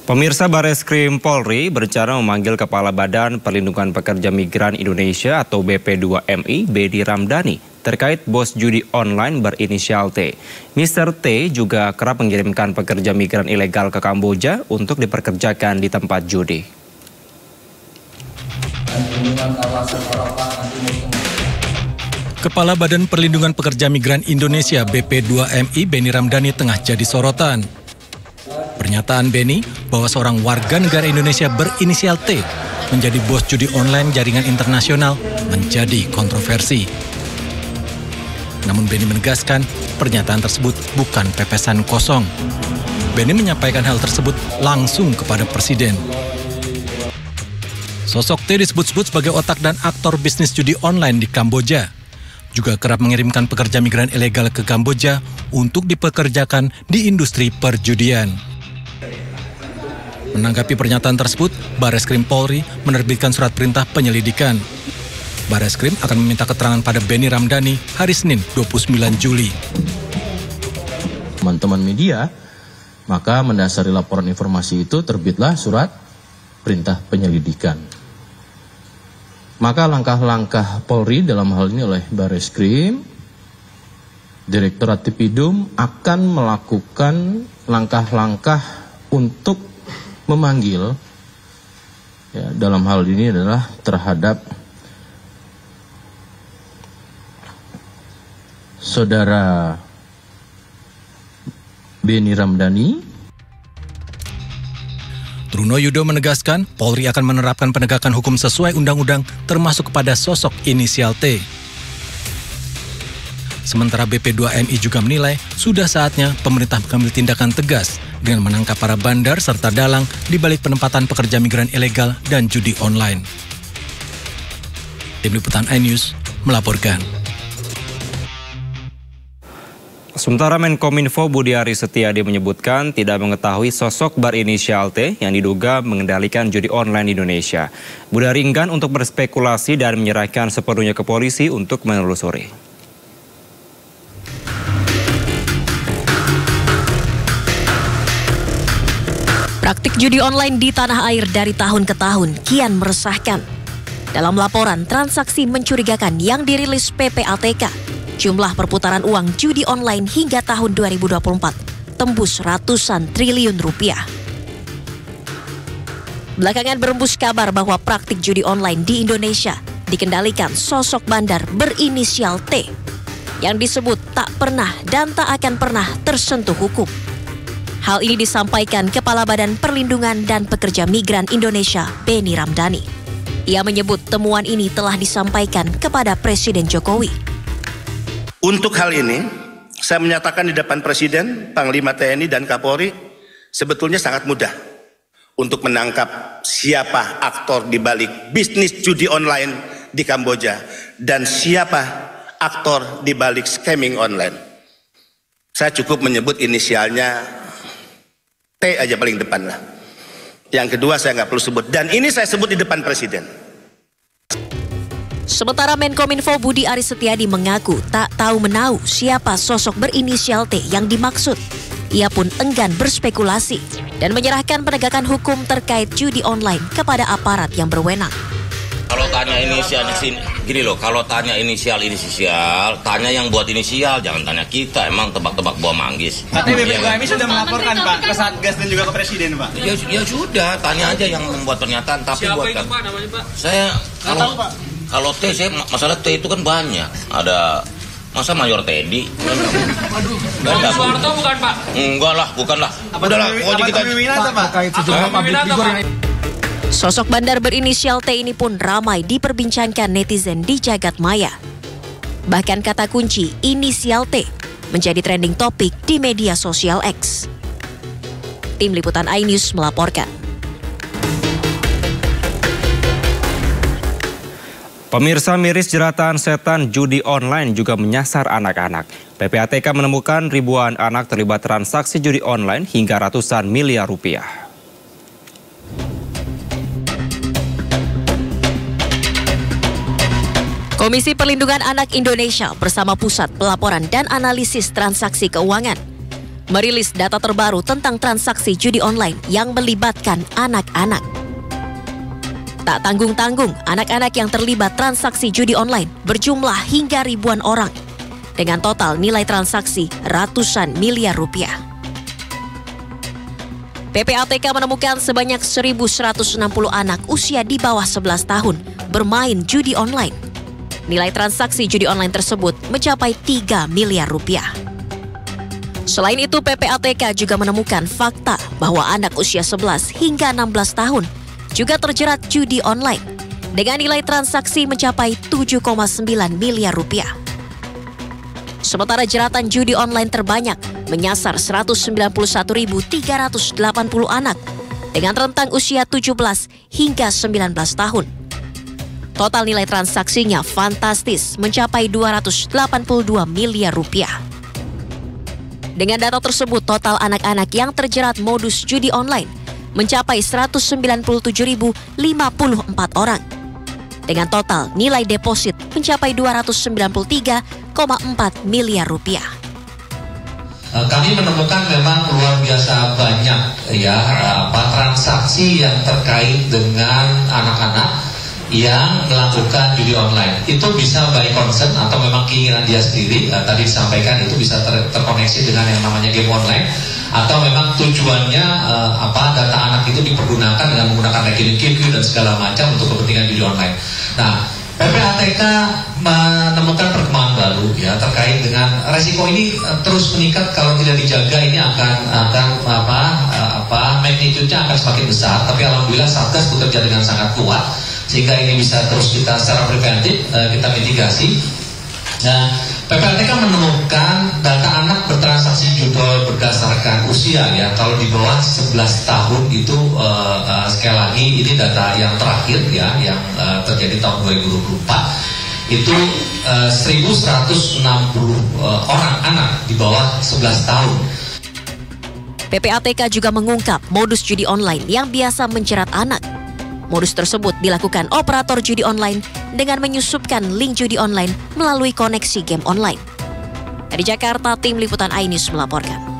Pemirsa, Bareskrim Polri berencana memanggil Kepala Badan Perlindungan Pekerja Migran Indonesia atau BP2MI, Benny Ramdhani, terkait bos judi online berinisial T. Mr. T juga kerap mengirimkan pekerja migran ilegal ke Kamboja untuk diperkerjakan di tempat judi. Kepala Badan Perlindungan Pekerja Migran Indonesia BP2MI, Benny Ramdhani, tengah jadi sorotan. Pernyataan Benny bahwa seorang warga negara Indonesia berinisial T menjadi bos judi online jaringan internasional menjadi kontroversi. Namun Benny menegaskan pernyataan tersebut bukan pepesan kosong. Benny menyampaikan hal tersebut langsung kepada Presiden. Sosok T disebut-sebut sebagai otak dan aktor bisnis judi online di Kamboja. Juga kerap mengirimkan pekerja migran ilegal ke Kamboja untuk dipekerjakan di industri perjudian. Menanggapi pernyataan tersebut, Bareskrim Polri menerbitkan surat perintah penyelidikan. Bareskrim akan meminta keterangan pada Benny Ramdhani hari Senin 29 Juli. Teman-teman media, maka mendasari laporan informasi itu terbitlah surat perintah penyelidikan. Maka langkah-langkah Polri dalam hal ini oleh Bareskrim, Direktorat Tipidum akan melakukan langkah-langkah untuk memanggil, ya, dalam hal ini adalah terhadap Saudara Benny Ramdhani. Truno Yudo menegaskan Polri akan menerapkan penegakan hukum sesuai undang-undang termasuk kepada sosok inisial T. Sementara BP2MI juga menilai sudah saatnya pemerintah mengambil tindakan tegas dengan menangkap para bandar serta dalang di balik penempatan pekerja migran ilegal dan judi online. Tim Liputan iNews melaporkan. Sementara Menkominfo Budi Aris Setiadi menyebutkan tidak mengetahui sosok berinisial T yang diduga mengendalikan judi online di Indonesia. Budi Aris enggan untuk berspekulasi dan menyerahkan sepenuhnya ke polisi untuk menelusuri. Praktik judi online di tanah air dari tahun ke tahun kian meresahkan. Dalam laporan transaksi mencurigakan yang dirilis PPATK, jumlah perputaran uang judi online hingga tahun 2024 tembus ratusan triliun rupiah. Belakangan berembus kabar bahwa praktik judi online di Indonesia dikendalikan sosok bandar berinisial T yang disebut tak pernah dan tak akan pernah tersentuh hukum. Hal ini disampaikan Kepala Badan Perlindungan dan Pekerja Migran Indonesia, Benny Ramdhani. Ia menyebut temuan ini telah disampaikan kepada Presiden Jokowi. Untuk hal ini, saya menyatakan di depan Presiden, Panglima TNI dan Kapolri, sebetulnya sangat mudah untuk menangkap siapa aktor di balik bisnis judi online di Kamboja dan siapa aktor di balik scamming online. Saya cukup menyebut inisialnya T aja paling depan lah. Yang kedua saya nggak perlu sebut. Dan ini saya sebut di depan Presiden. Sementara Menkominfo Budi Aris Setiadi mengaku tak tahu menahu siapa sosok berinisial T yang dimaksud. Ia pun enggan berspekulasi dan menyerahkan penegakan hukum terkait judi online kepada aparat yang berwenang. Kalau tanya inisialnya sini, gini loh, kalau tanya inisial, tanya yang buat inisial, jangan tanya kita, emang tebak-tebak buah manggis. Katanya BP2MI sudah melaporkan Pak ke Satgas dan juga ke Presiden Pak. Ya sudah, tanya aja yang membuat pernyataan. Tapi siapa itu Pak namanya Pak? Saya kalau T, saya masalah T itu kan banyak. Ada masa Mayor Teddy. Bang Soeharto bukan Pak? Enggak lah, bukan lah. Udahlah, pokoknya kita Sosok bandar berinisial T ini pun ramai diperbincangkan netizen di jagat maya. Bahkan kata kunci inisial T menjadi trending topik di media sosial X. Tim Liputan iNews melaporkan. Pemirsa, miris jeratan setan judi online juga menyasar anak-anak. PPATK menemukan ribuan anak terlibat transaksi judi online hingga ratusan miliar rupiah. Komisi Perlindungan Anak Indonesia bersama Pusat Pelaporan dan Analisis Transaksi Keuangan merilis data terbaru tentang transaksi judi online yang melibatkan anak-anak. Tak tanggung-tanggung, anak-anak yang terlibat transaksi judi online berjumlah hingga ribuan orang, dengan total nilai transaksi ratusan miliar rupiah. PPATK menemukan sebanyak 1.160 anak usia di bawah 11 tahun bermain judi online. Nilai transaksi judi online tersebut mencapai 3 miliar rupiah. Selain itu, PPATK juga menemukan fakta bahwa anak usia 11 hingga 16 tahun juga terjerat judi online dengan nilai transaksi mencapai 7,9 miliar rupiah. Sementara jeratan judi online terbanyak menyasar 191.380 anak dengan rentang usia 17 hingga 19 tahun. Total nilai transaksinya fantastis mencapai 282 miliar rupiah. Dengan data tersebut, total anak-anak yang terjerat modus judi online mencapai 197.054 orang. Dengan total nilai deposit mencapai 293,4 miliar rupiah. Kami menemukan memang luar biasa banyak transaksi yang terkait dengan anak-anak yang melakukan judi online. Itu bisa by concern atau memang keinginan dia sendiri. Tadi disampaikan itu bisa terkoneksi dengan yang namanya game online, atau memang tujuannya data anak itu dipergunakan dengan menggunakan rekening QQ dan segala macam untuk kepentingan judi online. Nah, PPATK menemukan perkembangan baru terkait dengan resiko ini terus meningkat kalau tidak dijaga. Ini akan magnitude-nya akan semakin besar. Tapi alhamdulillah Satgas bekerja dengan sangat kuat sehingga ini bisa terus kita secara preventif kita mitigasi. Nah, PPATK menemukan data anak bertransaksi judi berdasarkan usia Kalau di bawah 11 tahun itu sekali lagi ini data yang terakhir yang terjadi tahun 2024 itu 1.160 orang anak di bawah 11 tahun. PPATK juga mengungkap modus judi online yang biasa menjerat anak. Modus tersebut dilakukan operator judi online dengan menyusupkan link judi online melalui koneksi game online. Dari Jakarta, tim liputan iNews melaporkan.